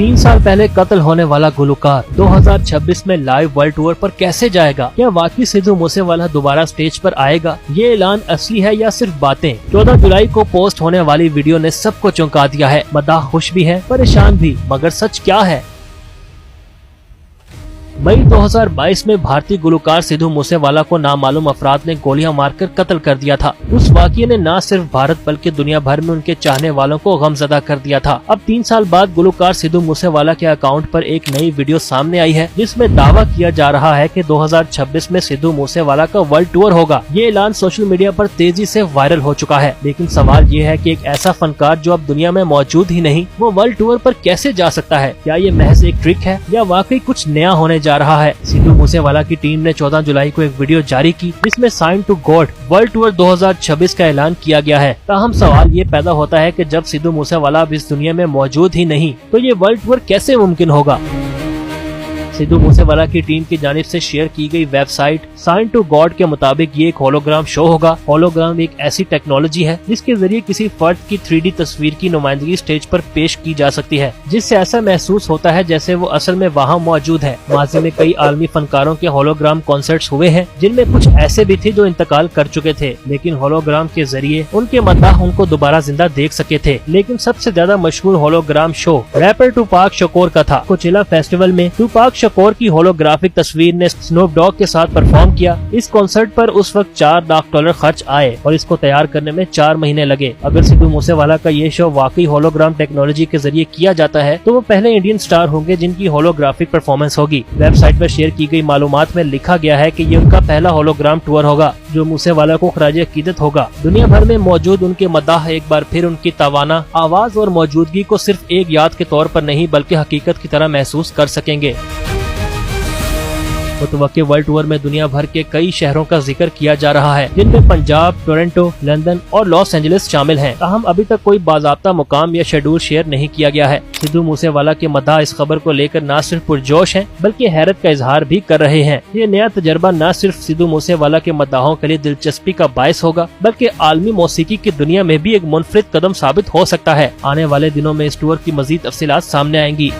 3 साल पहले कत्ल होने वाला गुलकार 2026 में लाइव वर्ल्ड टूर पर कैसे जाएगा? क्या वाकई सिद्धू मूसेवाला दोबारा स्टेज पर आएगा? ये ऐलान असली है या सिर्फ बातें? 14 जुलाई को पोस्ट होने वाली वीडियो ने सबको चौंका दिया है। मदाह खुश भी है, परेशान भी, मगर सच क्या है? मई 2022 में भारतीय गुलकार सिद्धू मूसेवाला को नामालूम अफराद ने गोलियां मारकर कत्ल कर दिया था। उस वाक़ये ने न सिर्फ भारत बल्कि दुनिया भर में उनके चाहने वालों को गमज़दा कर दिया था। अब 3 साल बाद गुलकार सिद्धू मूसेवाला के अकाउंट पर एक नई वीडियो सामने आई है, जिसमें दावा किया जा रहा है कि 2026 में सिद्धू मूसेवाला का वर्ल्ड टूर होगा। ये ऐलान सोशल मीडिया पर तेजी से वायरल हो चुका है, लेकिन सवाल ये है कि एक ऐसा फनकार जो अब दुनिया में मौजूद ही नहीं, वो वर्ल्ड टूर पर कैसे जा सकता है? क्या ये महज एक ट्रिक है या वाकई कुछ नया होने जा रहा है? सिद्धू मूसेवाला की टीम ने 14 जुलाई को एक वीडियो जारी की, जिसमें sign to God world tour 2026 का ऐलान किया गया है। ताहम सवाल ये पैदा होता है कि जब सिद्धू मूसेवाला अब इस दुनिया में मौजूद ही नहीं, तो ये वर्ल्ड टूर कैसे मुमकिन होगा? सिद्धू मूसेवाला की टीम की जानिब से शेयर की गई वेबसाइट साइन टू गॉड के मुताबिक ये एक होलोग्राम शो होगा। होलोग्राम एक ऐसी टेक्नोलॉजी है जिसके जरिए किसी फर्द की 3D तस्वीर की नुमाइंदगी स्टेज पर पेश की जा सकती है, जिससे ऐसा महसूस होता है जैसे वो असल में वहाँ मौजूद है। माजी में कई आलमी फनकारों के होलोग्राम कॉन्सर्ट्स हुए हैं, जिनमें कुछ ऐसे भी थे जो इंतकाल कर चुके थे, लेकिन होलोग्राम के जरिए उनके मद्दाह उनको दोबारा जिंदा देख सके थे। लेकिन सबसे ज्यादा मशहूर होलोग्राम शो रैपर टूपाक शकोर का था। कोचेला फेस्टिवल में टूपाक शकोर की होलोग्राफिक तस्वीर ने स्नूप डॉग के साथ परफॉर्म किया। इस कॉन्सर्ट पर उस वक्त $4 लाख खर्च आए और इसको तैयार करने में 4 महीने लगे। अगर सिद्धू मूसेवाला का ये शो वाकई होलोग्राम टेक्नोलॉजी के जरिए किया जाता है, तो वो पहले इंडियन स्टार होंगे जिनकी होलोग्राफिक परफॉर्मेंस होगी। वेबसाइट पर शेयर की गई मालूमात में लिखा गया है कि ये उनका पहला होलोग्राम टूर होगा, जो मूसेवाला को खराज अकीदत होगा। दुनिया भर में मौजूद उनके मद्दाह एक बार फिर उनकी तवाना आवाज और मौजूदगी को सिर्फ एक याद के तौर पर नहीं, बल्कि हकीकत की तरह महसूस कर सकेंगे। मुतवक्के वर्ल्ड टूर में दुनिया भर के कई शहरों का जिक्र किया जा रहा है, जिनमें पंजाब, टोरंटो, लंदन और लॉस एंजलिस शामिल हैं। ताहम अभी तक कोई बाज़ाब्ता मुकाम या शेड्यूल शेयर नहीं किया गया है। सिद्धू मूसेवाला के मद्दाह इस खबर को लेकर न सिर्फ पुरजोश हैं, बल्कि हैरत का इजहार भी कर रहे हैं। ये नया तजर्बा न सिर्फ सिद्धू मूसेवाला के मद्दाहों के लिए दिलचस्पी का बायस होगा, बल्कि आलमी मौसीकी की दुनिया में भी एक मुनफरिद कदम साबित हो सकता है। आने वाले दिनों में इस टूर की मजीद तफसीलात सामने आएंगी।